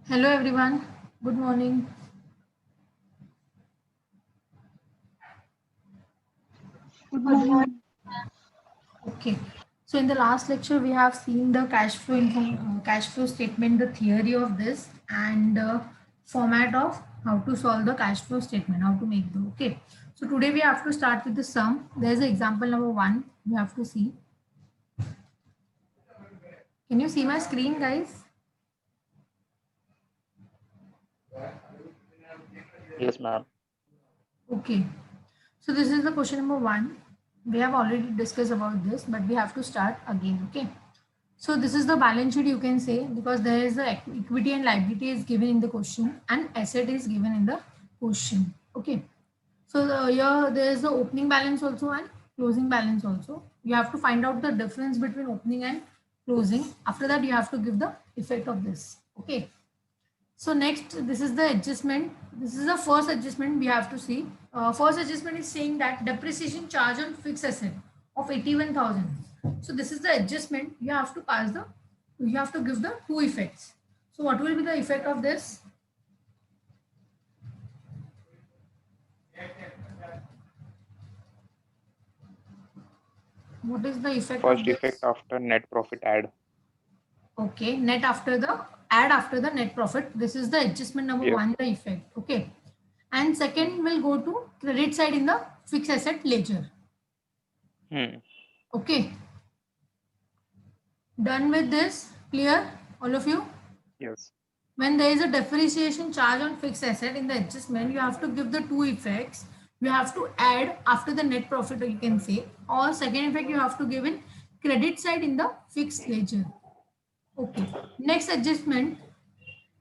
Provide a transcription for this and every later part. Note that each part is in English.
Hello everyone. Good morning. Good morning. Okay. So in the last lecture we have seen the cash flow statement, the theory of this and the format of how to solve the cash flow statement, how to make the okay. So today we have to start with the sum. There is example number 1. You have to see. Can you see my screen, guys? Yes, ma'am. Okay. So this is the question number 1. We have already discussed about this, but we have to start again. Okay. So this is the balance sheet, you can say, because there is the equity and liability is given in the question and asset is given in the question. Okay. So here there is the opening balance also and closing balance also. You have to find out the difference between opening and closing. After that, you have to give the effect of this. Okay. So next, this is the adjustment. This is the first adjustment we have to see. First adjustment is saying that depreciation charge on fixed asset of 81,000. So this is the adjustment. You have to give the two effects. So what will be the effect of this? What is the effect of First effect this? after net profit add. Okay, net after the add after the net profit. This is the adjustment number Yes. 1, the effect. Okay. And second will go to credit side in the fixed asset ledger. Hmm. Okay. Done with this? Clear? All of you? Yes. When there is a depreciation charge on fixed asset in the adjustment, you have to give the two effects. You have to add after the net profit, you can say, or second effect you have to give in credit side in the fixed ledger. Okay. Next adjustment,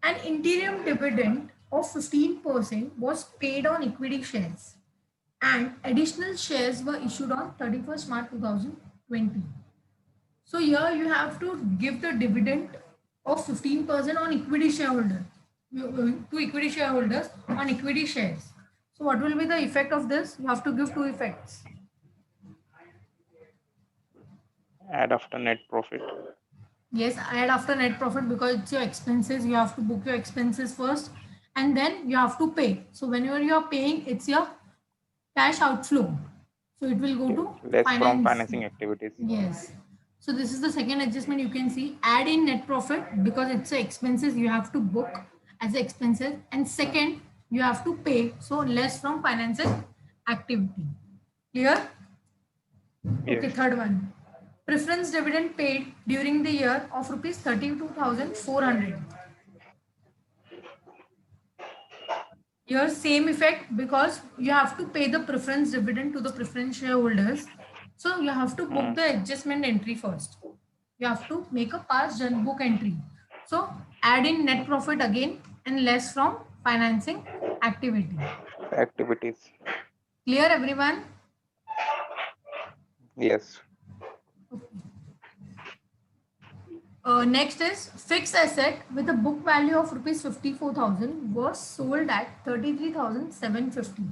an interim dividend of 15% was paid on equity shares and additional shares were issued on 31st March 2020. So here you have to give the dividend of 15% on equity shareholder to equity shareholders on equity shares. So what will be the effect of this? You have to give two effects. Add after net profit. Yes, add after net profit because it's your expenses. You have to book your expenses first and then you have to pay. So whenever you are paying, it's your cash outflow. So it will go Yes. to Less from finance. financing activities. Yes. So this is the second adjustment you can see. Add in net profit because it's a expenses you have to book as expenses. And second, you have to pay. So less from financial activity. Clear? Okay, Yes. third one. Preference dividend paid during the year of rupees 32,400. Here same effect because you have to pay the preference dividend to the preference shareholders. So you have to book Hmm. the adjustment entry first. You have to make a past book entry. So add in net profit again and less from financing activity. Activities. Clear everyone? Yes. Next is fixed asset with a book value of rupees 54,000 was sold at 33,750.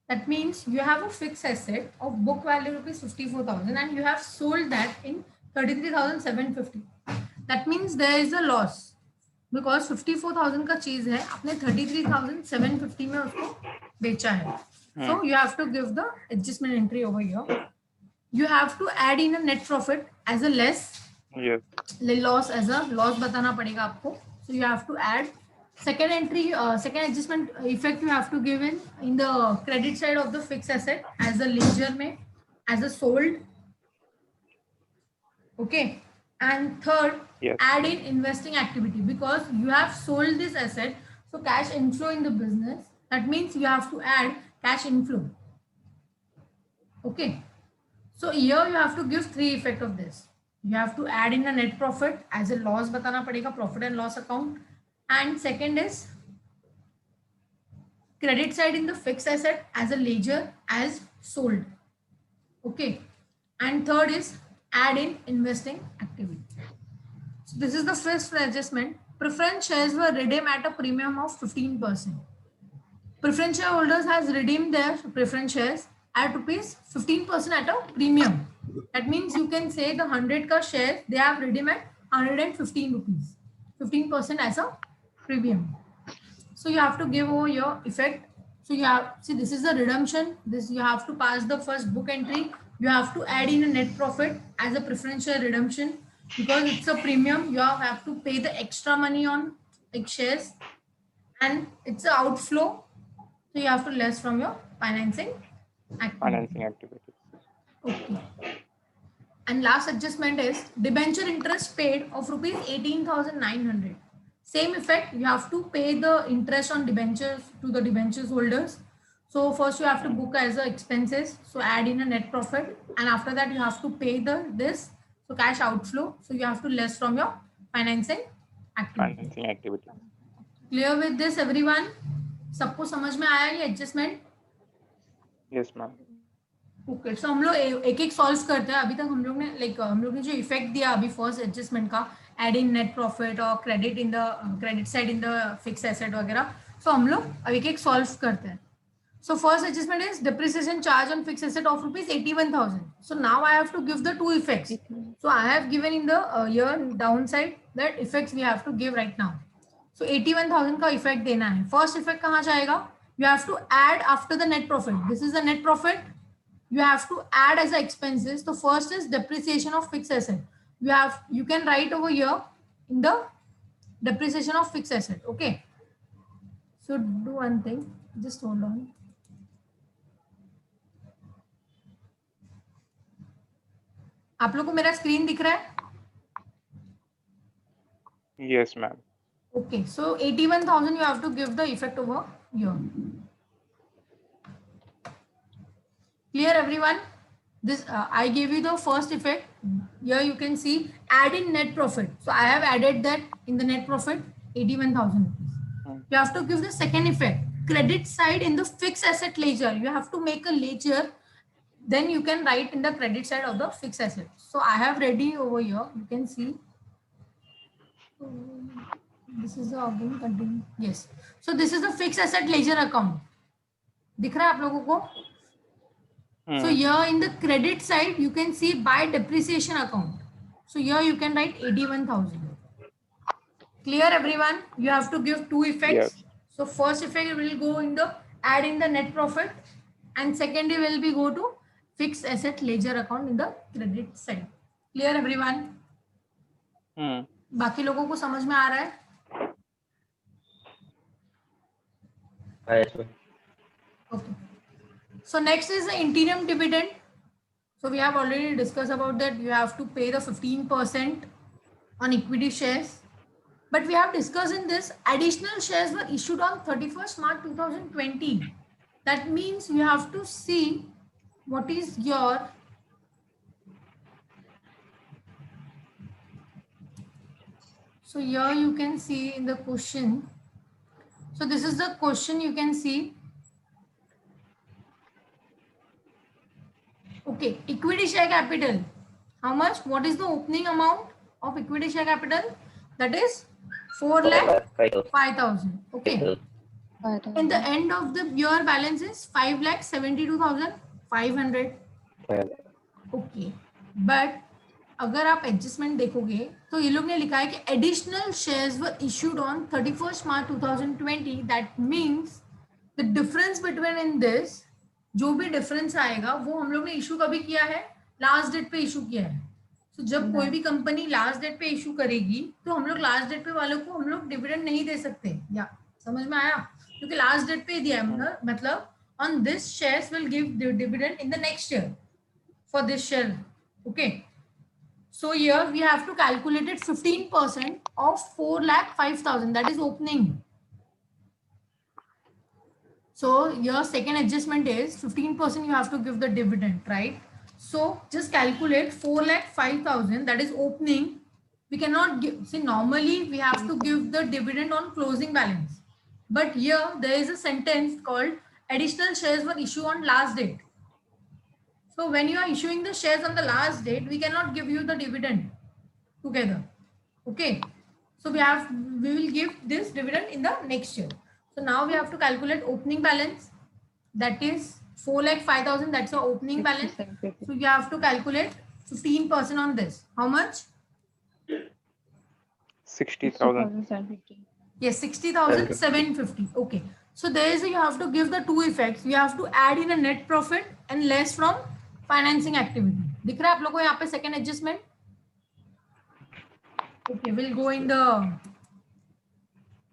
That means you have a fixed asset of book value rupees 54,000 and you have sold that in 33,750. That means there is a loss because 54,000 का चीज है आपने 33,750 में उसको बेचा है. Hmm. So you have to give the adjustment entry over here. You have to add in a net profit as a less Yes. Loss as a loss बताना पड़ेगा आपको. So you have to add second entry, second adjustment effect you have to give in the credit side of the fixed asset as a ledger में as a sold. Okay. And third, Yes. add in investing activity because you have sold this asset, so cash inflow in the business, that means you have to add cash inflow. Okay. So here you have to give three effect of this. You have to add in a net profit as a loss बताना पड़ेगा, profit and loss account. And second is credit side in the fixed asset as a ledger as sold. Okay. And third is add in investing activity. So this is the first adjustment. Preference shares were redeemed at a premium of 15%. Preference shareholders has redeemed their preference shares at rupees 15% at a premium. That means you can say the 100 ka share they have redeemed at 115 rupees. 15% as a premium. So you have to give over your effect. So you have, see, this is the redemption. This you have to pass the first book entry. You have to add in a net profit as a preferential redemption because it's a premium. You have to pay the extra money on like shares, and it's an outflow. So you have to less from your financing activity. Financing activities. Okay. And last adjustment is debenture interest paid of rupees 18,900. Same effect, you have to pay the interest on debentures to the debentures holders. So first you have to book as a expenses. So add in a net profit, and after that you have to pay this. So cash outflow. So you have to less from your financing activity. Financing activities. Clear with this everyone? सबको समझ में आया ये adjustment? Yes, ma'am. Okay so हम लोग एक एक solve करते हैं. अभी तक हम लोग ने हम लोग ने जो इफेक्ट दिया अभी फर्स्ट एडजस्टमेंट का, एड इन नेट प्रॉफिट और credit in the credit side in the fix asset वगैरह. सो हम लोग अब एक एक सॉल्व करते हैं. So first adjustment is depreciation charge on fixed asset of rupees 81,000. So now I have to give the two effects. So I have given in the here downside that effects we have to give right now. So 81,000 का effect देना है. First effect कहाँ जाएगा? You have to add after the net profit. This is the net profit. You have to add as a expenses. So first is depreciation of fixed asset. You can write over here in the depreciation of fixed asset. Okay. So do one thing. Just hold on. आप लोग को मेरा screen दिख रहा है? Yes, ma'am. Okay, so 81,000 you have to give the effect over here. Clear everyone? This I gave you the first effect. Here you can see add in net profit. So I have added that in the net profit 81,000 rupees. You have to give the second effect. Credit side in the fixed asset ledger. You have to make a ledger. Then you can write in the credit side of the fixed asset. So I have ready over here. You can see. This is the again continue. Yes. So this is the fixed asset ledger account. दिख रहा है आप लोगों को? So here in the credit side, you can see by depreciation account. So here you can write 81,000. Clear everyone? You have to give two effects. Yes. So first effect will go in the add in the net profit, and second will be go to fixed asset ledger account in the credit side. Clear everyone? बाकी लोगों को समझ में आ रहा है? Okay. So next is the interim dividend. So we have already discussed about that. You have to pay the 15% on equity shares. But we have discussed in this additional shares were issued on 31st March 2020. That means you have to see what is your so here you can see in the question. So this is the question you can see. Okay, equity share capital. How much? What is the opening amount of equity share capital? That is 4,05,000. Okay. In the end of the year balance is 5,72,500. Okay. But अगर आप adjustment देखोगे तो ये लोग ने लिखा है कि additional shares were issued on 31st March 2020. That means the difference between in this, जो भी डिफरेंस आएगा वो हम लोग ने इशू कभी किया है, लास्ट डेट पे इशू किया है. तो जब कोई भी कंपनी लास्ट डेट पे इशू करेगी तो हम लोग लास्ट डेट पे वालों को हम लोग डिविडेंड नहीं दे सकते. या समझ में आया? क्योंकि लास्ट डेट पे दिया है, मतलब on this shares will give dividend in the next year for this share. Okay. So here we have to calculate it 15% of 4,05,000. That is opening. So your second adjustment is 15% you have to give the dividend, right? So just calculate 4,05,000. That is opening. We cannot give. See, normally we have to give the dividend on closing balance, but here there is a sentence called additional shares were issued on last date. So when you are issuing the shares on the last date, we cannot give you the dividend together. Okay. So we will give this dividend in the next year. So now we have to calculate opening balance. That is 4,05,000. That's our opening balance. So you have to calculate 15% on this. How much? 60,000. Yes, 60,750. Okay. So there is, you have to give the two effects. You have to add in a net profit and less from financing activity. दिख रहा है आप लोगों को यहाँ पे second adjustment? Okay, we'll go in the,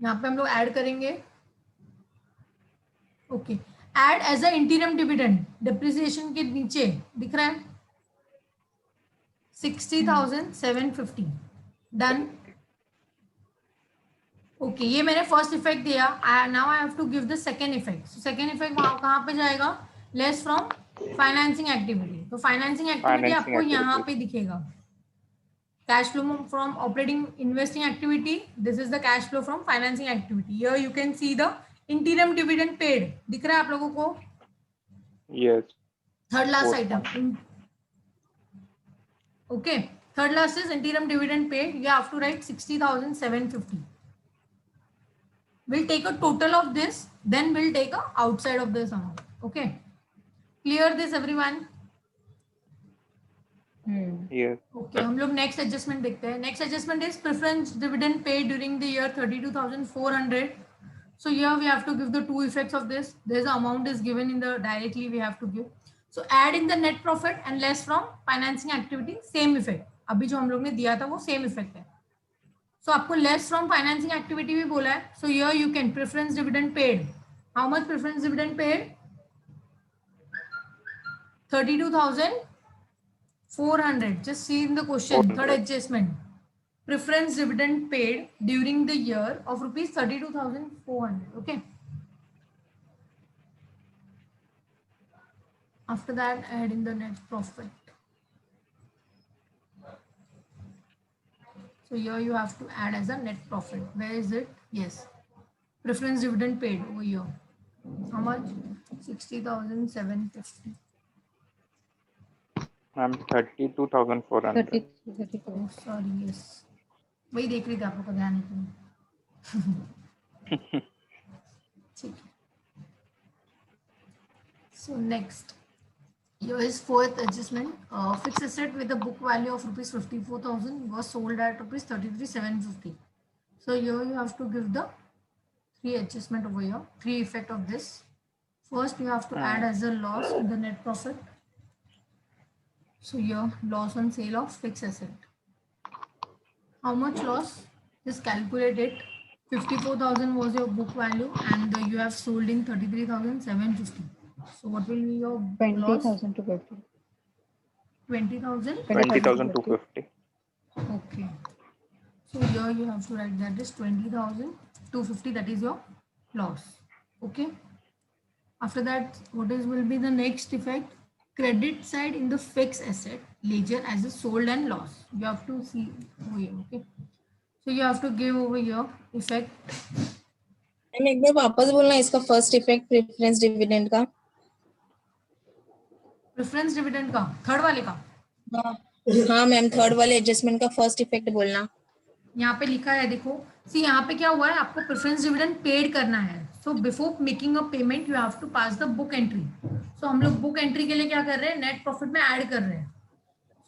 यहाँ पे हम लोग ऐड करेंगे. Okay, add as a interim dividend depreciation के नीचे दिख रहा है 60,750. डन. ओके, ये मैंने फर्स्ट इफेक्ट दिया. Now I have to give the second effect. Second effect कहाँ पे जाएगा? Less from financing activity. तो फाइनेंसिंग एक्टिविटी Financing आपको यहाँ activity. पे दिखेगा. Cash flow from operating investing activity. This is the cash flow from financing activity. Here you can see the interim dividend paid. दिख रहा है आप लोगों को? Yes. Third last Fourth item. one. Okay. Third last is interim dividend paid. You have to write 60,750. We'll take a total of this, then we'll take a outside of this amount. Okay. Clear this everyone? Yes. Okay, हम लोग next adjustment देखते हैं. Next adjustment is preference dividend paid during the year 32,400. So here we have to give the two effects of this. There's the amount is given in the directly we have to give. So add in the net profit and less from financing activity, same effect. अभी जो हम लोग ने दिया था वो same effect है. So आपको less from financing activity भी बोला है. So here you can preference dividend paid. How much preference dividend paid? 32,400. Just see in the question. Third 400. adjustment. Preference dividend paid during the year of rupees 32,400. Okay. After that, add in the net profit. So here you have to add as a net profit. Where is it? Yes. Preference dividend paid over here. How much? 60,750. Ma'am, 32,400. 32. Oh, sorry, yes. वही देख रही थी आप लोग का ध्यान नहीं. ठीक है. So next, here is fourth adjustment. Fixed asset with a book value of rupees 54,000 was sold at rupees 33,750. So here you have to give the three adjustment over here, three effect of this. First, you have to add as a loss in the net profit. So here, loss on sale of fixed asset. How much loss? Just calculate it. 54,000 was your book value and you have sold in 33,750. So what will be your loss? 20,250. 20,000? 20,250. Okay. So here you have to write that is 20,250. That is your loss. Okay. After that, what is will be the next effect? Credit side in the fixed asset ledger as a sold and loss. You have to see over here. Okay. So you have to give over here effect. Ma'am एक बार वापस बोलना इसका first effect preference dividend का. Preference dividend का third वाले का. हाँ ma'am, third वाले एडजस्टमेंट का फर्स्ट इफेक्ट बोलना. यहाँ पे लिखा है देखो. सी यहाँ पे क्या हुआ है, आपको प्रेफरेंस डिविडेंड पेड करना है. So before making a payment you have to pass the book entry. So हम लोग बुक एंट्री के लिए क्या कर रहे हैं, नेट प्रॉफिट में ऐड कर रहे हैं.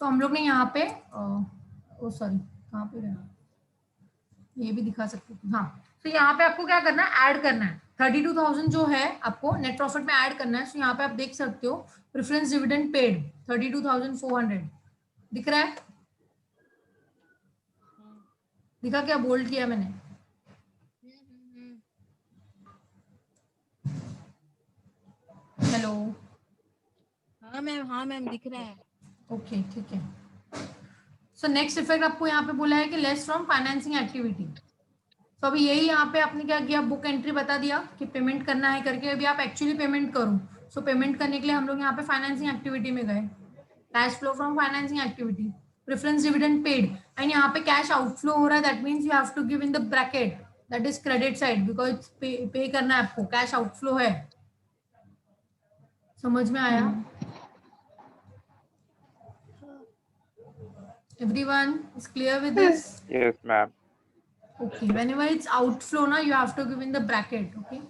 तो हम लोग ने यहाँ पे ओ सॉरी कहाँ पे गया, ये भी दिखा सकते थे. हाँ, तो यहाँ पे आपको क्या करना है, ऐड करना है 32,000 जो है आपको नेट प्रॉफिट में ऐड करना है. सो यहाँ पे आप देख सकते हो प्रेफरेंस डिविडेंड पेड 32,400 दिख रहा है. दिखा क्या, बोल्ड किया मैंने. हेलो. हाँ मैम दिख रहा है. ओके ठीक है. सो नेक्स्ट इफेक्ट आपको यहाँ पे बोला है कि लेस फ्रॉम फाइनेंसिंग एक्टिविटी. तो अभी यही यहाँ पे आपने क्या किया, बुक एंट्री बता दिया कि पेमेंट करना है करके. अभी आप एक्चुअली पेमेंट करो. सो पेमेंट करने के लिए हम लोग यहाँ पे फाइनेंसिंग एक्टिविटी में गए. Cash flow from financing activity, preference dividend paid, and यहाँ पे कैश आउटफ्लो हो रहा है. That means you have to give in the bracket that is credit side because pay करना है आपको, कैश आउटफ्लो है. समझ में आया? Everyone is clear with this? Yes, ma'am. Okay. Whenever it's outflow, now you have to give in the bracket. Okay.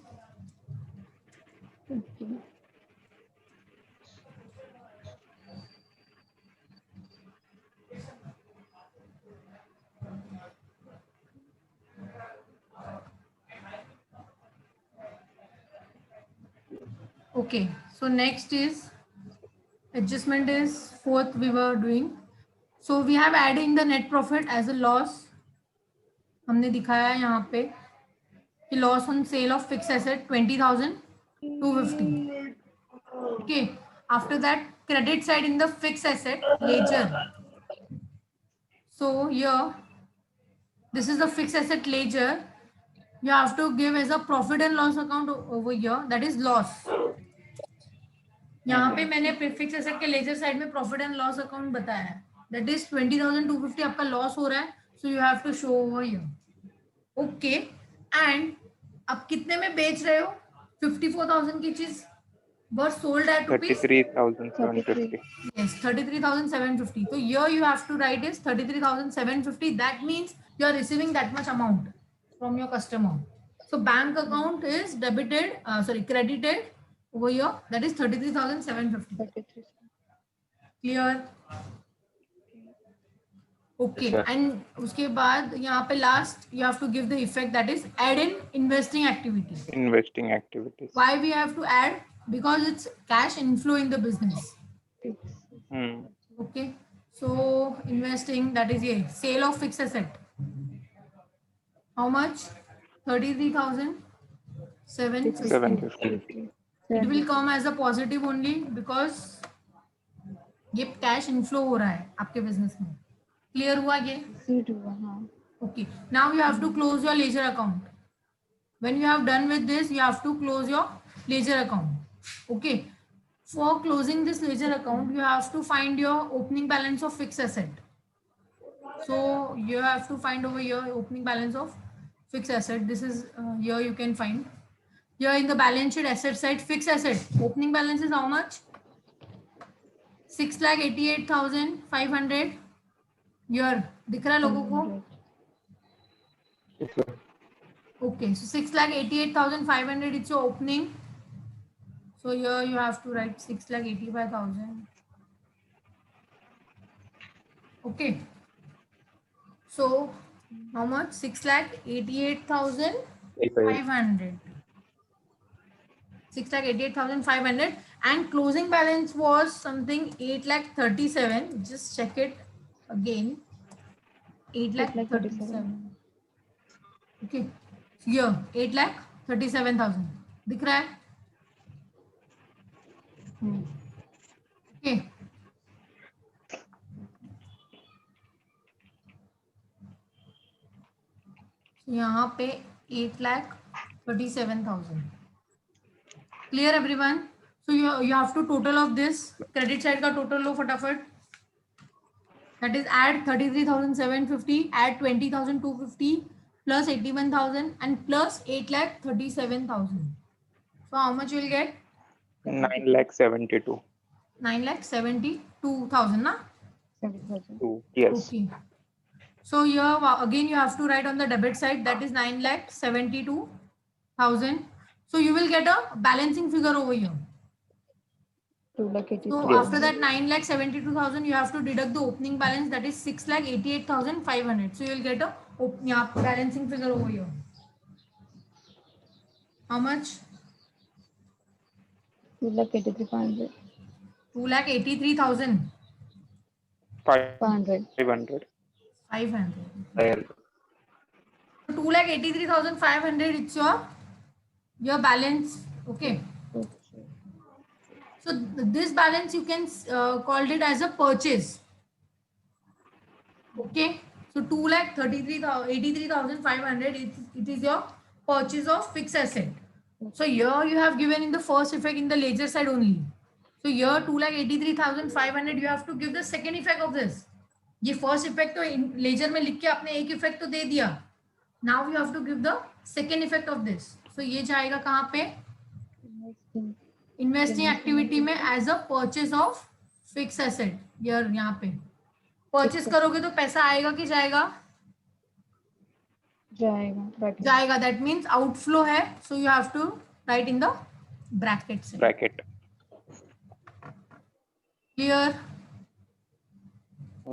Okay, so next is adjustment is fourth we were doing. So we have adding the net profit as a loss. हमने दिखाया है यहाँ पे कि loss on sale of fixed asset 20,250. Okay, after that credit side in the fixed asset ledger. So here this is the fixed asset ledger. You have to give as a profit and loss account over here, that is loss. यहाँ पे मैंने fix asset के laser side में profit and loss account बताया है, that is 20,250 आपका loss हो रहा है, so you have to show over here. Okay, and आप कितने में बेच रहे हो? 54,000 की चीज were sold at rupees 33,750. yes 33,750. So here you have to write is 33,750. That means you are receiving that much amount from your customer. So bank account is debited, credited over here. That is 33,750. 33. Clear? Okay. Yes, sir. And उसके बाद यहाँ पे last you have to give the effect, that is add in investing activity. Investing activities. Why we have to add? Because it's cash inflow in the business. Hmm. Okay, so investing, that is sale of fixed asset. How much? 33,750. 750. It will come as a positive only because ये cash inflow हो रहा है आपके business में. Clear हुआ ये? Seed हुआ, हाँ. Okay. Now you have to close your ledger account. When you have done with this, you have to close your ledger account. Okay. For closing this ledger account, you have to find your opening balance of fixed asset. So you have to find over here opening balance of fixed asset. This is here you can find. Here in the balance sheet asset side, fixed asset opening balance is how much? 6,88,500. Here दिख रहा है लोगों को? Yes, sir. Okay, so 6,88,500 it's your opening. So here you have to write 6,85,000. Okay. So how much? 6,88,500. 6,88,500, and closing balance was something 8,37,000. Just check it again. 8,37,000. Okay. Here 8,37,000. दिख रहा है? Okay. यहाँ पे 8,37,000. Clear everyone? So you have to total of this. Credit side का total लो फटाफट. That is add 33,750, add 20,250 plus 81,000 and plus 8,37,000. So how much you will get? 9,72,000. 9,72,000 na? 7,000. Yes. Okay. So here again you have to write on the debit side, that is 9,72,000. So you will get a balancing figure over here. 2,83,000. So Yes. after that 9,72,000 you have to deduct the opening balance, that is 6,88,500. So you will get a balancing figure over here. How much? 2,83,500. 2,83,500. 500. 500. 2,83,500 it's your balance. Okay. Okay. So this balance you can called it as a purchase. Okay. So 2,83,500 it is your purchase of fixed asset. So here you have given in the first effect in the ledger side only. So here 2,83,500 you have to give the second effect of this. ये first effect तो ledger में लिख के आपने एक effect तो दे दिया. Now you have to give the second effect of this. So ये जाएगा कहाँ पे? Investing activity में as a purchase of fixed asset. यहाँ पे purchase करोगे तो पैसा आएगा कि जाएगा? जाएगा. That means outflow है. So you have to write in the brackets. Bracket. Clear?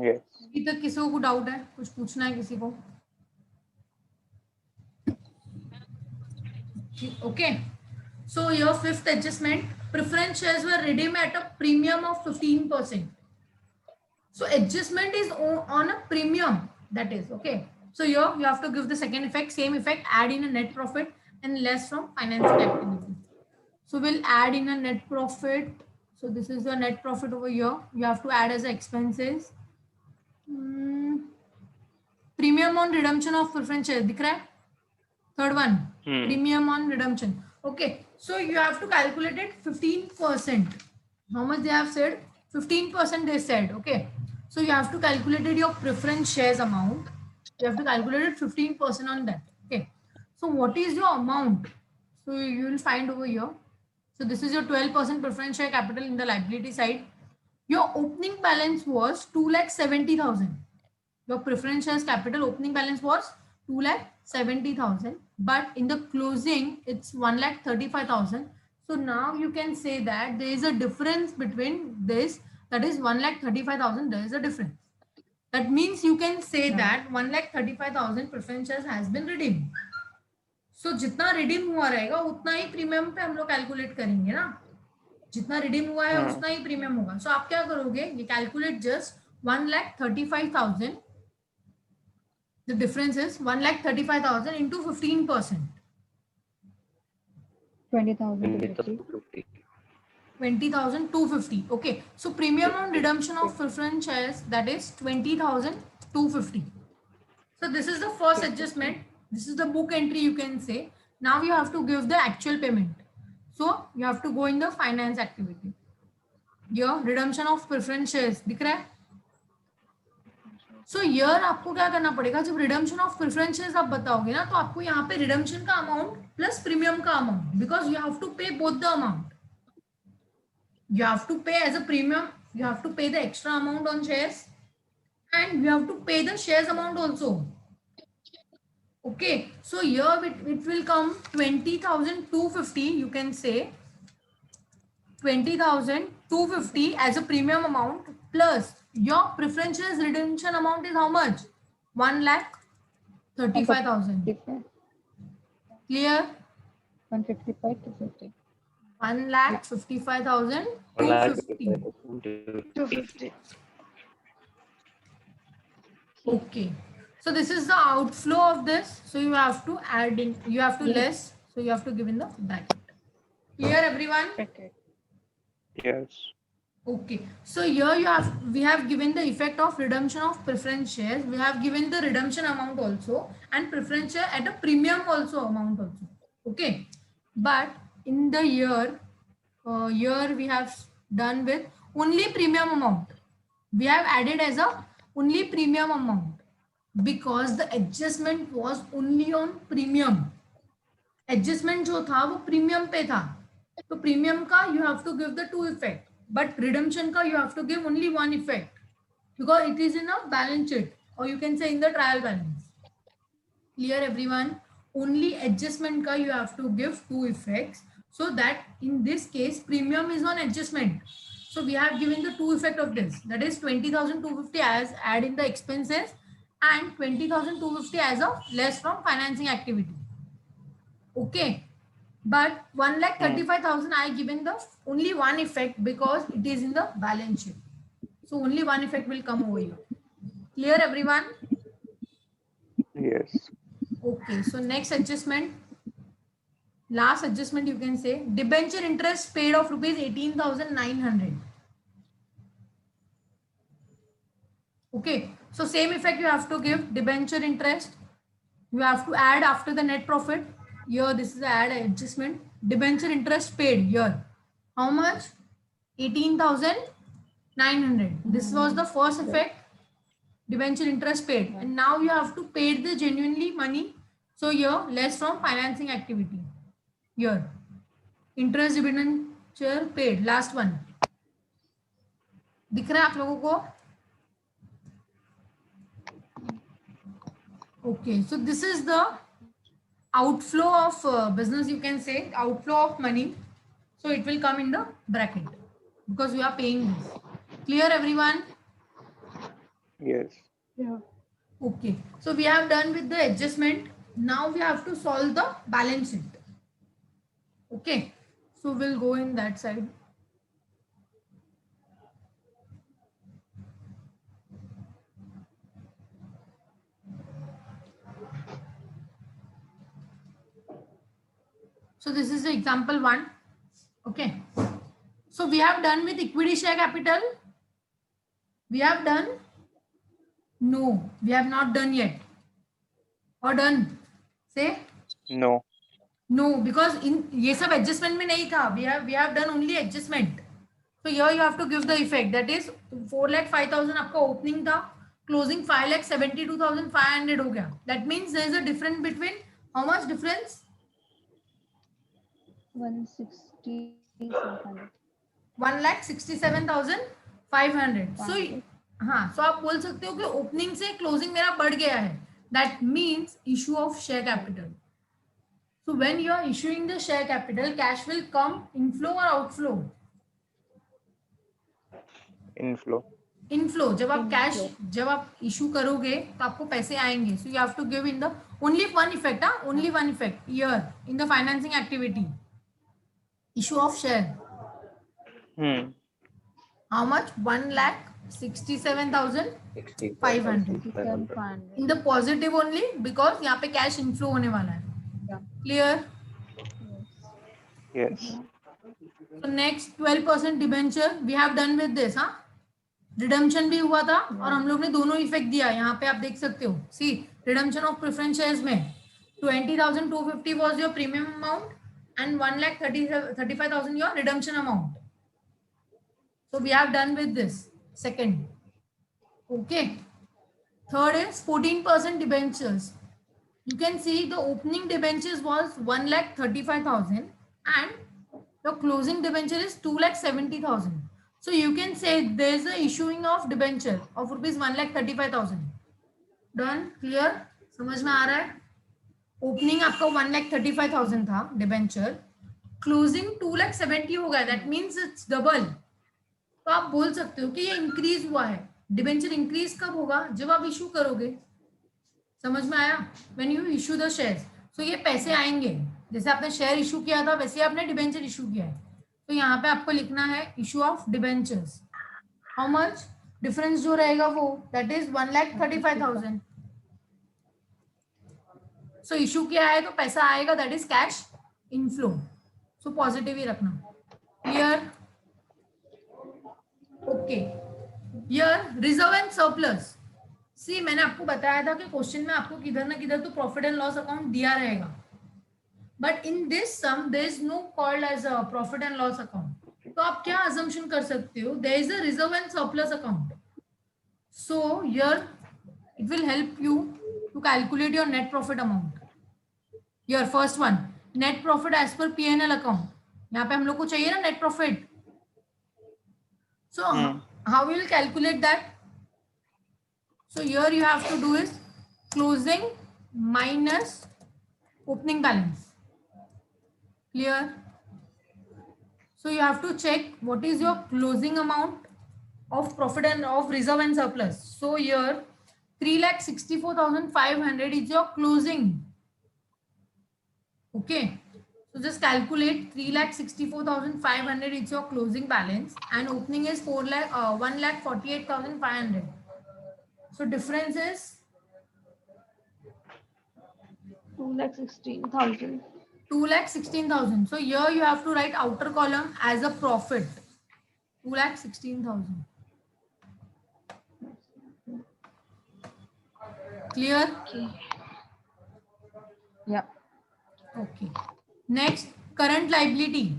Yes. अभी तक किसी को डाउट है? कुछ पूछना है किसी को? Okay. So your fifth adjustment, preference shares were redeemed at a premium of 15%. So adjustment is on a premium, that is okay. So here you have to give the second effect, same effect, add in a net profit and less from financing activity. So we'll add in a net profit. So this is the net profit over here. You have to add as expenses. Premium on redemption of preference shares. दिख रहा है? Third one, premium on redemption. Okay, so you have to calculate it 15%. How much they have said? 15% they said. Okay, so you have to calculate it your preference shares amount. You have to calculate it 15% on that. Okay, so what is your amount? So you will find over here. So this is your 12% preference share capital in the liability side. Your opening balance was 2,70,000. Your preference shares capital opening balance was 2,70,000, but in the closing it's 1,35,000. So now you can say that there is a difference between this, that is 1,35,000. There is a difference. That means you can say that 1,35,000 preference shares has been redeemed. So जितना redeem हुआ रहेगा उतना ही premium पे हम लोग calculate करेंगे ना, जितना रिडीम हुआ है उतना ही प्रीमियम होगा. सो आप क्या करोगे, ये calculate just 1,35,000. The difference is 1,35,000 into 15%. 20,250. 20,250. Okay. So premium on redemption of preference shares, that is 20,250. So this is the first adjustment. This is the book entry, you can say. Now you have to give the actual payment. So you have to go in the finance activity. Your redemption of preference shares दिख रहा है? So here आपको क्या करना पड़ेगा, जब redemption of preference shares आप बताओगे ना, तो आपको यहाँ पे redemption का amount plus premium का amount, because you have to pay both the amount. You have to pay as a premium, you have to pay the extra amount on shares, and you have to pay the shares amount also. Okay, so here it will come 20,250. You can say 20,250 as a premium amount, plus your preference shares redemption amount is how much? 1,35,000. Clear? 155 to 50. 1,55,250. 250. Okay. So this is the outflow of this. So you have to add in, you have to less. So you have to give in the bracket. Clear everyone? Okay. Yes. Okay. So here we have given the effect of redemption of preference shares. We have given the redemption amount also and preference share at a premium also amount also. Okay. But in the year we have done with only premium amount. We have added as a only premium amount because the adjustment was only on premium. Adjustment जो था वो premium पे था. तो premium का you have to give the two effect, but redemption का you have to give only one effect because it is in a balance sheet, or you can say in the trial balance. Clear everyone? Only adjustment ka you have to give two effects, so that in this case premium is on adjustment. So we have given the two effect of this, that is 20,250 as add in the expenses and 20,250 as a less from financing activity. Okay, but 1,35,000 I given the only one effect because it is in the balance sheet. So only one effect will come over here. Clear everyone? Yes. Okay, so next adjustment, last adjustment you can say, debenture interest paid of rupees 18,900. Okay, so same effect you have to give, debenture interest. You have to add after the net profit. Here this is the add adjustment. Debenture interest paid here. How much? 18,900. This was the first effect. Debenture interest paid, and now you have to pay the genuinely money. So here less from financing activity. Here interest debenture paid, last one. दिख रहा है आप लोगों को? Okay, so this is the outflow of business, you can say outflow of money. So it will come in the bracket because we are paying this. Clear everyone? Yes. Yeah. Okay, so we have done with the adjustment. Now we have to solve the balance sheet. Okay, So we'll go in that side. So this is the example 1. Okay. So we have done with equity share capital. We have done? No, we have not done yet. Or done? Say? No. No, because in ये सब adjustment में नहीं था. We have done only adjustment. So here you have to give the effect. That is 4,05,000 आपका opening था. Closing 5,72,500 हो गया. That means there is a difference between how much difference? 160,700. 1,67,500. So हाँ, so आप बोल सकते हो कि ओपनिंग से क्लोजिंग मेरा बढ़ गया है. That means issue of share capital. So when you are issuing the share capital, cash will come inflow or outflow? Inflow. Inflow. जब आप कैश जब आप इशू करोगे तो आपको पैसे आएंगे. So you have to give in the only one effect, only one effect here in the financing activity. Issue of share. How much? 1,67,500. 67,500. In the positive only because यहाँ पे कैश इनफ्लो होने वाला है. Clear? Yes. So next 12% debenture we have done with this. हाँ, redemption भी हुआ था और हम लोग ने दोनों इफेक्ट दिया. यहाँ पे आप देख सकते हो. सी रिडम्पशन ऑफ प्रेफरेंस शेयर्स में 20,250 was your premium amount and 1,35,000 your redemption amount. So we have done with this. Second. Okay. Third is 14% debentures. You can see the opening debentures was 1,35,000 and the closing debenture is 2,70,000. So you can say there is a issuing of debenture of rupees 1,35,000. Done? Clear? समझ में आ रहा है? Opening आपका 1,35,000 था debenture. Closing 2,70,000 हो गया. That means it's double. तो आप बोल सकते हो कि ये इंक्रीज हुआ है. डिबेंचर इंक्रीज कब होगा? जब आप इशू करोगे. समझ में आया? When you issue the shares. So ये पैसे आएंगे. जैसे आपने शेयर इशू किया था वैसे आपने डिबेंचर इशू किया है. तो यहाँ पे आपको लिखना है issue of debentures. How much difference जो रहेगा वो दैट इज 1,35,000. सो इशू किया है तो पैसा आएगा. That is cash inflow. So positive ही रखना. Clear? Okay. Here reserve and surplus. See मैंने आपको बताया था कि क्वेश्चन में आपको किधर ना किधर तो प्रॉफिट एंड लॉस अकाउंट दिया रहेगा. But in this sum there is no called as a profit and loss account. तो आप क्या अजम्पशन कर सकते हो? There is a reserve and surplus account. So here it will help you to calculate your net profit amount. Your first one net profit as per PNL account. यहाँ पे हम लोग को चाहिए ना net profit. So how we will calculate that? So here you have to do is closing minus opening balance. Clear? So you have to check what is your closing amount of profit and of reserve and surplus. So here 3,64,500 is your closing. Okay. So just calculate 3,64,500 is your closing balance and opening is 1,48,500. So difference is 2,16,000. 2,16,000. So here you have to write outer column as a profit. 2,16,000. Clear? Yeah. Okay. Next, current liability.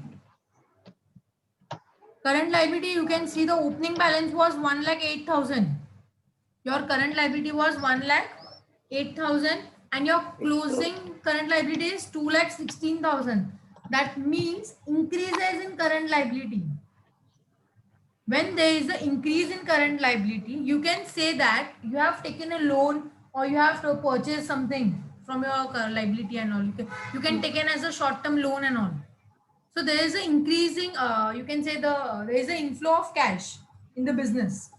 Current liability, you can see the opening balance was 1,08,000. Your current liability was 1,08,000 and your closing current liability is 2,16,000. That means increases in current liability. When there is an increase in current liability, you can say that you have taken a loan or you have to purchase something from your liability and all. You can take it as a short-term loan and all. So there is an increasing, you can say there is an inflow of cash in the business.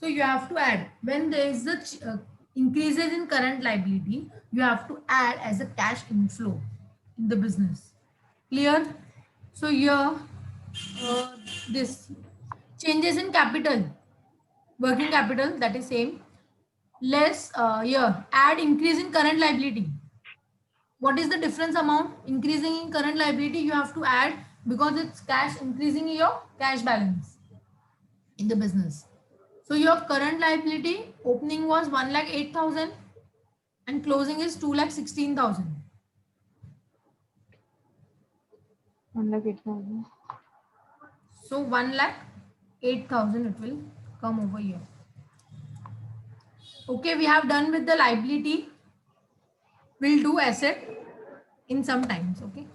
So you have to add when there is the increases in current liability, you have to add as a cash inflow in the business. Clear? So here, this changes in capital, working capital, that is same. Less here, add increase in current liability. What is the difference amount? Increasing in current liability, you have to add because it's cash, increasing your cash balance in the business. So your current liability opening was 1,08,000 and closing is 2,16,000. 1,08,000. So 1,08,000 it will come over here. Okay, we have done with the liability. We'll do asset in some times. Okay.